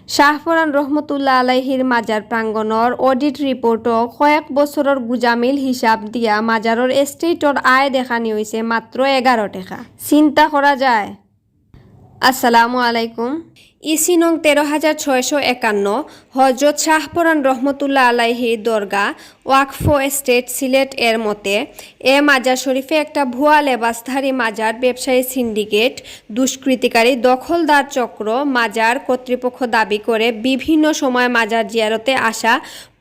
শাহপরান রহমতুল্লাহ আলাইহির মাজার প্রাঙ্গণৰ অডিট রিপোর্টক কয়েক বছৰৰ গুজামিল হিসাব দিয়া মাজাৰৰ এস্টেটৰ আয় দেখানি হয়েছে মাত্র 11 টাকা। চিন্তা করা যায়। আসসালামু আলাইকুম। ইসি নং 13,651 হজরত শাহপরান রহমতুল্লাহ আলাইহি দরগা ওয়াকফ এস্টেট সিলেট এর মতে এ মাজার শরীফে একটা ভুয়া লেবাসধারী মাজার ব্যবসায়ী সিন্ডিকেট দুষ্কৃতিকারী দখলদার চক্র মাজার কর্তৃপক্ষ দাবি করে বিভিন্ন সময় মাজার জিয়ারতে আসা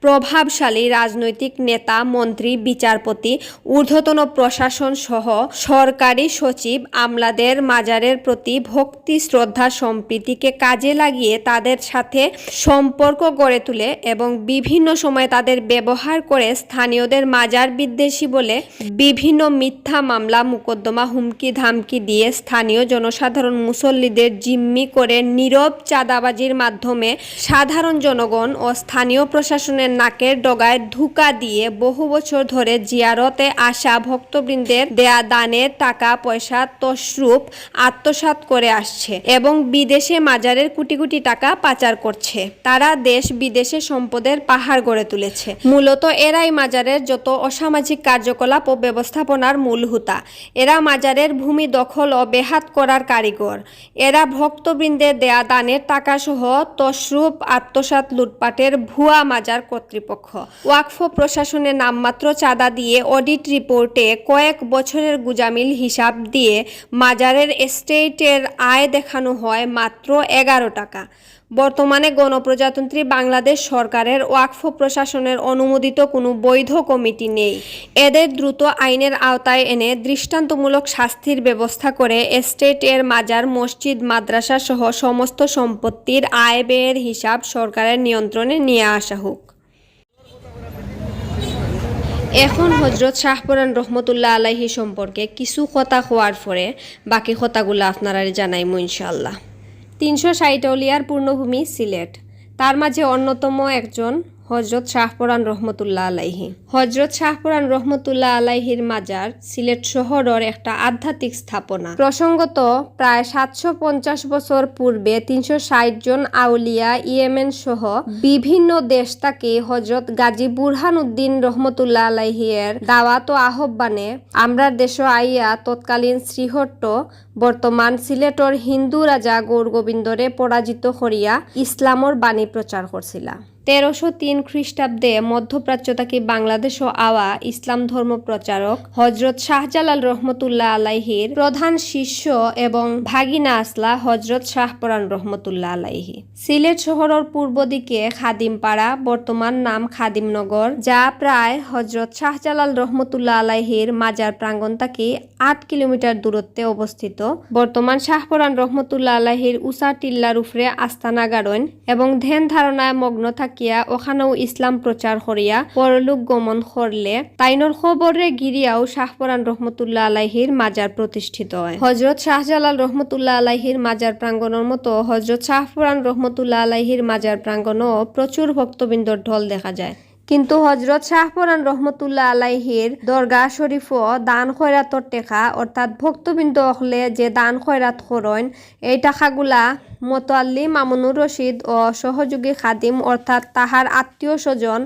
প্রভাবশালী রাজনৈতিক নেতা মন্ত্রী বিচারপতি ঊর্ধ্বতন প্রশাসন সহ সরকারি সচিব আমলাদের মাজারের প্রতি ভক্তি শ্রদ্ধা সম্প্রীতিকে কাজে লাগিয়ে তাদের সাথে সম্পর্ক গড়ে তোলে এবং বিভিন্ন সময় তাদের ব্যবহার করে স্থানীয়দের মাজার বিদ্বেষী বলে বিভিন্ন মিথ্যা মামলা মোকদ্দমা হুমকি ধামকি দিয়ে স্থানীয় জনসাধারণ মুসল্লিদের জিম্মি করে নীরব চাঁদাবাজির মাধ্যমে সাধারণ জনগণ ও স্থানীয় প্রশাসনের নাকের ডগায় ধোঁকা দিয়ে বহু বছর ধরে জিয়ারতে আসা ভক্তবৃন্দের দেয়া দানের টাকা পয়সা তছরূপ আত্মসাৎ করে আসছে এবং বিদেশে মাজারের কোটি কোটি টাকা পাচার করছে। তারা দেশ বিদেশে সম্পদের পাহাড় গড়ে তুলেছে। মূলত এরাই মাজারের যত অসামাজিক কার্যকলাপ ও ব্যবস্থাপনার মূল হোতা। এরা মাজারের ভূমি দখল ও বেহাত করার কারিগর। এরা ভক্তবৃন্দের দেয়া দানের টাকা সহ তছরূপ আত্মসাৎ লুটপাটের ভুয়া মাজার কর্তৃপক্ষ। ওয়াকফ প্রশাসনের নামমাত্র চাঁদা দিয়ে অডিট রিপোর্টে কয়েক বছরের গুজামিল হিসাব দিয়ে মাজারের এস্টেটের আয় দেখানো হয় মাত্র 11 টাকা। বর্তমানে গণপ্রজাতন্ত্রী বাংলাদেশ সরকারের ওয়াকফ প্রশাসনের অনুমোদিত কোনো বৈধ কমিটি নেই। এদের দ্রুত আইনের আওতায় এনে দৃষ্টান্তমূলক শাস্তির ব্যবস্থা করে এস্টেটের মাজার মসজিদ মাদ্রাসা সহ সমস্ত সম্পত্তির আয় ব্যয়ের হিসাব সরকারের নিয়ন্ত্রণে নিয়ে আসা হোক। এখন হজরত শাহপরান রহমতুল্লাহ আলাইহি সম্পর্কে কিছু কথা হওয়ার পরে বাকি কথাগুলো আপনারা জানাইমু ইনশাআল্লাহ। 360 আউলিয়ার পূর্ণভূমি সিলেট, তার মাঝে অন্যতম একজন হজরত শাহপরান রহমতুল্লাহ আলাইহি। হজরত শাহপরান রহমতুল্লাহ আলাইহির মাজার সিলেট শহরের একটা আধ্যাত্মিক স্থাপনা। প্রসঙ্গত প্রায় 750 বছর পূর্বে 360 জন আউলিয়া ইয়েমেন সহ বিভিন্ন দেশ থেকে হজরত গাজী বুরহানুদ্দিন রহমতুল্লাহ আলাইহির দাওয়াত ও আহ্বানে আমরা দেশ আইয়া তৎকালীন শ্রীহট্ট বর্তমান সিলেটর হিন্দু রাজা গৌরগোবিন্দরে পরাজিত করিয়া ইসলামর বাণী প্রচার করছিলা। 1303 খ্রিস্টাব্দে মধ্যপ্রাচ্য থেকে বাংলাদেশ ও আওয়া ইসলাম ধর্ম প্রচারক হজরত শাহজালাল রহমতুল্লাহ আলাইহির প্রধান শিষ্য এবং ভাগিনা আসলা হজরত শাহপরান রহমতুল্লাহ আলাইহি। সিলেট শহরের পূর্ব দিকে খাদিমপাড়া, বর্তমান নাম খাদিমনগর, যা প্রায় হজরত শাহজালাল রহমতুল্লাহ আলাইহির মাজার প্রাঙ্গণ থেকে 8 কিলোমিটার দূরত্বে অবস্থিত। বর্তমান শাহপরান রহমতুল্লাহ আলাইহির উষা টিল্লার উপরে আস্তানা গাড়ন এবং ধ্যান ধারণায় মগ্ন থাকিয়া ওখানেও ইসলাম প্রচার করিয়া পরলোক গমন করলে তাইনর খবরে গিরিয়াও শাহপরান রহমতুল্লাহ আলাইহির মাজার প্রতিষ্ঠিত হয়। হজরত শাহজালাল রহমতুল্লাহ আলাইহির মাজার প্রাঙ্গণের মতো হজরত শাহপরান রহমতুল্লাহ আলাইহির মাজার প্রাঙ্গণও প্রচুর ভক্তবৃন্দর ঢল দেখা যায়। কিন্তু হজরত শাহপরান রহমতুল্লাহ আলাইহির দরগা শরীফও দান খয়রাতর টেকা অর্থাৎ ভক্তবৃন্দ হলে যে দান খয়রাত করেন এই টাকাগুলা মোতাল্লি মামুনুর রশিদ ও সহযোগী খাদিম অর্থাৎ তাহার আত্মীয় স্বজন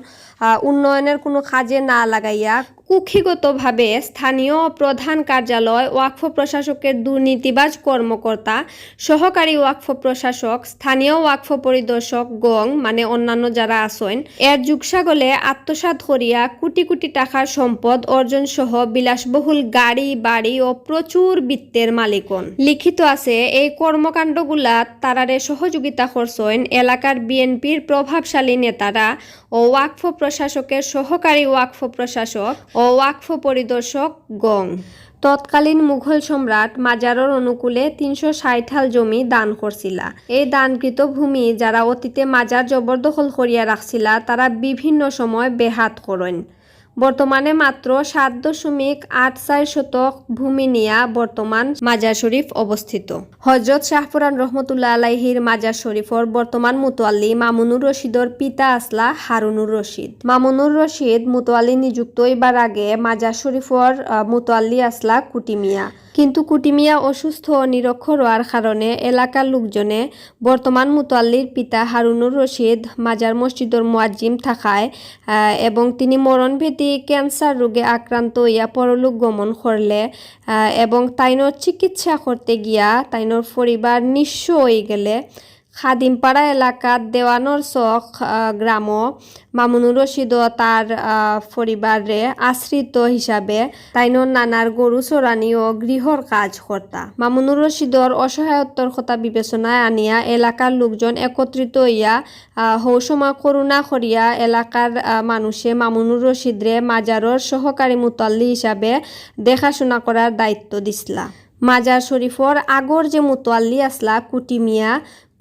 উন্নয়নের কোনো কাজে না লাগাইয়া কুক্ষিগতভাবে স্থানীয় প্রধান কার্যালয় ওয়াকফ প্রশাসকের দুর্নীতিবাজ কর্মকর্তা সহকারী ওয়াকফ প্রশাসক স্থানীয় ওয়াকফ পরিদর্শক গং মানে অন্যান্য যারা আছেন এর যুগসাগলে আত্মসাৎ করিয়া কোটি কোটি টাকার সম্পদ অর্জন সহ বিলাসবহুল গাড়ি বাড়ি ও প্রচুর বিত্তের মালিকন। লিখিত আছে এই কর্মকাণ্ডগুলা তারারে সহযোগিতা করছেন এলাকার বিএনপির প্রভাবশালী নেতারা ও ওয়াকফ প্রশাসকের সহকারী ওয়াকফ প্রশাসক ও ওয়াকফ পরিদর্শক গং। তৎকালীন মুঘল সম্রাট মাজারের অনুকূলে 360 হাল জমি দান করছিলা। এই দানকৃত ভূমি যারা অতীতে মাজার জবরদখল করিয়া রাখছিলা তারা বিভিন্ন সময় বেহাত করেন। বর্তমানে মাত্র 7.84 শতক ভূমি নিয়ে বর্তমান মাজার শরীফ অবস্থিত। হযরত শাহপুরান রহমতুল্লাহ আলাইহির মাজার শরীফর বর্তমান মুতোয়াল্লি মামুনুর রশিদর পিতা আসলা হারুনুর রশিদ। মামুনুর রশিদ মুতোয়াল্লি নিযুক্ত হইবার আগে মাজার শরীফর মুতোয়াল্লি আসলা কুটি মিয়া। কিন্তু কুটি মিয়া অসুস্থ ও নিরক্ষর হওয়ার কারণে এলাকার লোকজনে বর্তমান মুতোয়াল্লির পিতা হারুনুর রশিদ মাজার মসজিদর মুয়াজ্জিম থাকায় এবং তিনি মরণভেদী ক্যান্সার রোগে আক্রান্ত হইয়া পরলোক গমন করলে এবং তাইনোর চিকিৎসা করতে গিয়া তাইনোর পরিবার নিঃস্ব হয়ে গেলে খাদিমপাড়া এলাকার দেওয়ানোর চক গ্রাম মামুনুর রশিদ তার পরিবারে আশ্রিত হিসাবে তাইনোর নানার গরু চরানি ও গৃহর কাজ কর্তা। মামুনুর রশিদর অসহায়ত্বর কথা বিবেচনায় আনিয়া এলাকার লোকজন একত্রিত হইয়া হৌসময় করুণা করিয়া এলাকার মানুষে মামুনুর রশিদরে মাজারর সহকারী মুতোয়াল্লি হিসাবে দেখাশোনা করার দায়িত্ব দিসলা। মাজার শরীফর আগর যে মুতোয়াল্লি আসলা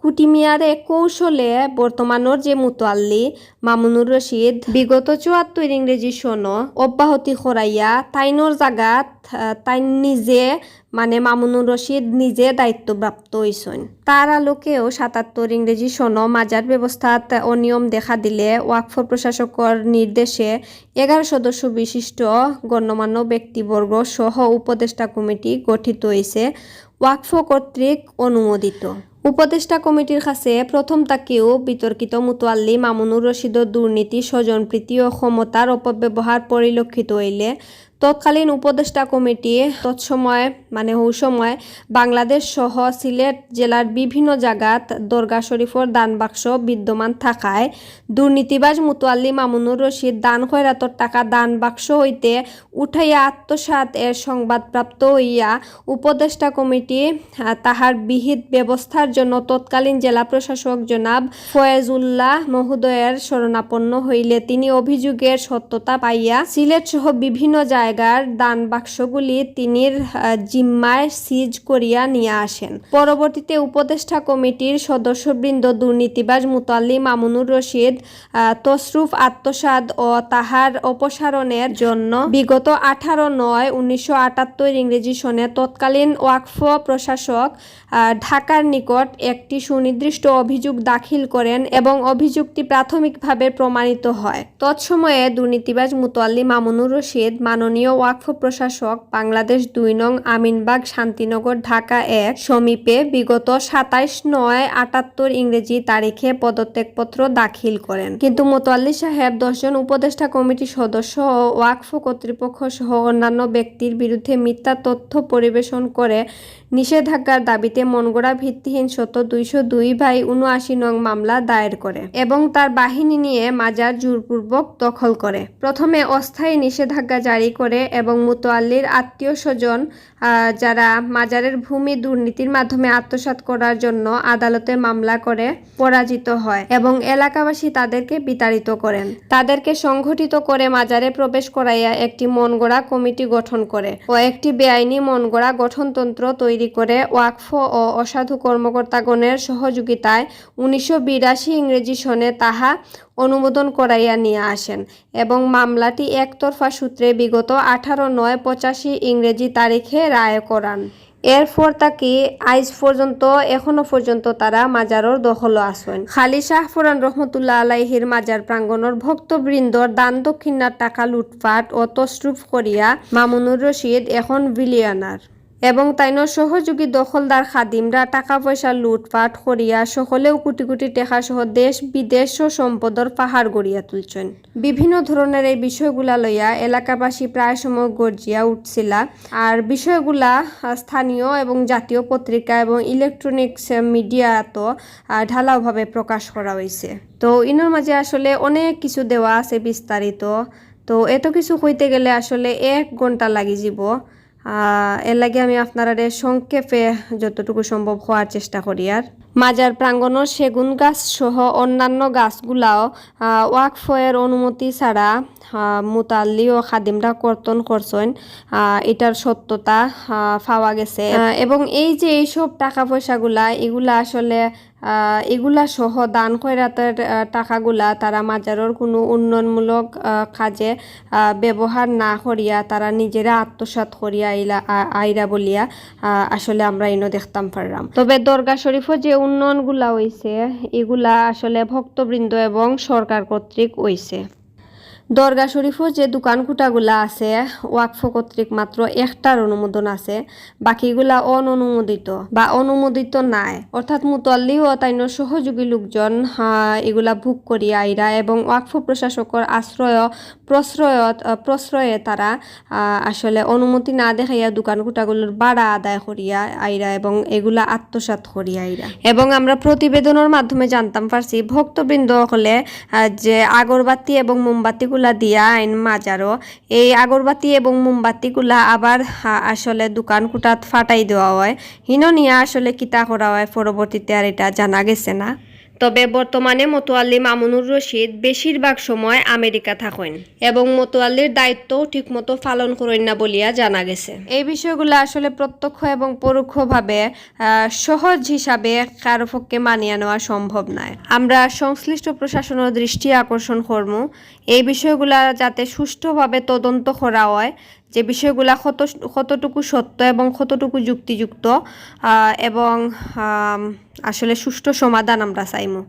কুটি মিয়ারে কৌশলে বর্তমানের যে মুতোয়াল্লি মামুনুর রশিদ বিগত 74 ইংরেজি সন অব্যাহতি করাইয়া তাইনোর জাগাত তাই নিজে মানে মামুনুর রশিদ নিজে দায়িত্বপ্রাপ্ত হইছেন। তার আলোকেও 77 ইংরেজি সন মাজার ব্যবস্থাত অনিয়ম দেখা দিলে ওয়াকফ প্রশাসকর নির্দেশে 11 সদস্য বিশিষ্ট গণ্যমান্য ব্যক্তিবর্গ সহ উপদেষ্টা কমিটি গঠিত হয়েছে ওয়াকফ কর্তৃক অনুমোদিত। উপদেষ্টা কমিটির কাছে প্রথম তাকেও বিতর্কিত মুতোয়াল্লি মামুনুর রশিদর দুর্নীতি স্বজনপ্রীতি ও ক্ষমতার অপব্যবহার পরিলক্ষিত হইলে তৎকালীন উপদেষ্টা কমিটি তৎসময় সময় বাংলাদেশ সহ সিলেট জেলার বিভিন্ন জায়গাত দরগা শরীফর দান বাক্স বিদ্যমান থাকায় দুর্নীতিবাজ মুতোয়াল্লি মামুনুর রশিদ দান খয়রাতর টাকা দান বাক্স হইতে উঠাইয়া আত্মসাৎ এর সংবাদপ্রাপ্ত হইয়া উপদেষ্টা কমিটি তাহার বিহিত ব্যবস্থার জন্য তৎকালীন জেলা প্রশাসক জনাব ফয়েজুল্লাহ মহোদয়ের শরণাপন্ন হইলে তিনি অভিযোগের সত্যতা পাইয়া সিলেট সহ বিভিন্ন জায়গার দান বাক্সগুলি তিনির জিম্মায় সিজ করিয়া নিয়ে আসেন। পরবর্তীতে উপদেষ্টা কমিটির সদস্যবৃন্দ দুর্নীতিবাজ মুতোয়াল্লি মামুনুর রশিদ তসরুফ আত্মসাৎ ও তাহার অপসারণের জন্য বিগত 18/9/1978 ইংরেজি সনে তৎকালীন ওয়াকফ প্রশাসক ঢাকার নিকট একটি সুনির্দিষ্ট অভিযোগ দাখিল করেন এবং অভিযোগটি প্রাথমিকভাবে প্রমাণিত হয়। তৎসময়ে দুর্নীতিবাজ মুতোয়াল্লি মামুনুর রশিদ মাননীয় ওয়াকফ প্রশাসক বাংলাদেশ 2 নং আমিনবাগ শান্তিনগর ঢাকা 1 সমীপে বিগত 27/9/78 ইংরেজি তারিখে পদত্যাগপত্র দাখিল করেন। কিন্তু মুতোয়াল্লি সাহেব 10 জন উপদেষ্টা কমিটির সদস্য ও ওয়াকফ কর্তৃপক্ষ সহ অন্যান্য ব্যক্তির বিরুদ্ধে মিথ্যা তথ্য পরিবেশন করে নিষেধাজ্ঞার দাবিতে মনগড়া ভিত্তিহীন 202/79 নং মামলা দায়ের করে এবং তার বাহিনী নিয়ে মাজার জোরপূর্বক দখল করে। প্রথমে অস্থায়ী নিষেধাজ্ঞা জারি করে এবং মুতোয়াল্লির আত্মীয় স্বজন যারা মাজারের ভূমি দুর্নীতির মাধ্যমে আত্মসাৎ করার জন্য আদালতে মামলা করে পরাজিত হয় এবং এলাকাবাসী তাদেরকে বিতাড়িত করেন। তাদেরকে সংগঠিত করে মাজারে প্রবেশ করাইয়া একটি মনগড়া কমিটি গঠন করে ও একটি বেআইনি মনগড়া গঠনতন্ত্র তৈরি করে ওয়াকফ ও অসাধু কর্মকর্তাগণের সহযোগিতায় 1982 ইংরেজি সনে তাহা অনুমোদন করাইয়া নিয়ে আসেন এবং মামলাটি একতরফা সূত্রে বিগত 18/9/85 ইংরেজি তারিখে রায় করান। এরপর তাকে আজ পর্যন্ত এখনো পর্যন্ত তারা মাজারর দখল আসেন। খালি শাহপুরান রহমতুল্লাহ আলাইহির মাজার প্রাঙ্গণর ভক্তবৃন্দর দান দক্ষিণার টাকা লুটপাট ও তসরুফ করিয়া মামুনুর রশিদ এখন বিলিয়নার এবং তাইনোর সহযোগী দখলদার খাদিমরা টাকা পয়সা লুটপাট করিয়া সকলেও কোটি কোটি টাকা সহ দেশ বিদেশ ও সম্পদর পাহাড় গড়িয়া তুলছেন। বিভিন্ন ধরনের এই বিষয়গুলা লইয়া এলাকাবাসী প্রায় সময় গর্জিয়া উঠছিলা আর বিষয়গুলা স্থানীয় এবং জাতীয় পত্রিকা এবং ইলেকট্রনিক্স মিডিয়াতো ঢালাওভাবে প্রকাশ করা হয়েছে। তো ইনোর মাঝে আসলে অনেক কিছু দেওয়া আছে বিস্তারিত, তো এত কিছু হইতে গেলে আসলে 1 ঘন্টা লাগি যাব। এর লাগে আমি আপনারা সংক্ষেপে যতটুকু সম্ভব হওয়ার চেষ্টা করি। আর মাজার প্রাঙ্গণের সেগুন গাছ সহ অন্যান্য গাছগুলাও ওয়াকফের অনুমতি ছাড়া মুতাল্লি ও খাদিমরা কর্তন করছেন, এটার সত্যতা পাওয়া গেছে এবং এই যে এইসব টাকা পয়সাগুলা এগুলা আসলে এগুলা সহ দান খয়রাতের টাকাগুলা তারা মাজারর কোনো উন্নয়নমূলক কাজে ব্যবহার না করিয়া তারা নিজেরা আত্মসাৎ করিয়া আইরা বলিয়া আসলে আমরা ইনো দেখতাম পারলাম। তবে দরগা শরীফও যে উন্নয়নগুলা হইছে এগুলা আসলে ভক্তবৃন্দ এবং সরকার কর্তৃক হইছে। দরগা শরীফও যে দোকান কুটাগুলা আছে ওয়াকফ কর্তৃক মাত্র একটার অনুমোদন আছে, বাকিগুলা অননুমোদিত বা অনুমোদিত নাই। অর্থাৎ মুতল্লি ও তাইন সহযোগী লোকজন এগুলা ভোগ করিয়া আইরা এবং ওয়াকফ প্রশাসকের প্রশ্রয়ে তারা আসলে অনুমতি না দেখাইয়া দোকান কুটাগুলোর ভাড়া আদায় করিয়া আইরা এবং এগুলা আত্মসাৎ করিয়া আইরা। এবং আমরা প্রতিবেদনের মাধ্যমে জানতাম পারছি ভক্তবৃন্দ হলে যে আগরবাতি এবং মোমবাতিগুলা দিয়া আইন মাজারও এই আগরবাতি এবং মোমবাতিগুলা আবার আসলে দোকান কুটাত ফাটাই দেওয়া হয়। হিনো নিয়ে আসলে কিতা করা হয় পরবর্তীতে আর এটা জানা গেছে না। তবে বর্তমানে মতোয়াল্লি মামুনুর রশিদ বেশিরভাগ সময় আমেরিকা থাকেন এবং মতোয়াল্লির দায়িত্ব ঠিকমতো পালন করেন না বলিয়া জানা গেছে। এই বিষয়গুলো আসলে প্রত্যক্ষ এবং পরোক্ষভাবে সহজ হিসাবে কারো পক্ষে মানিয়ে নেওয়া সম্ভব নয়। আমরা সংশ্লিষ্ট প্রশাসনের দৃষ্টি আকর্ষণ করবো এই বিষয়গুলা যাতে সুষ্ঠুভাবে তদন্ত করা হয়, যে বিষয়গুলা কতটুকু সত্য এবং কতটুকু যুক্তিযুক্ত এবং আসলে সুষ্ঠু সমাধান আমরা চাইমু।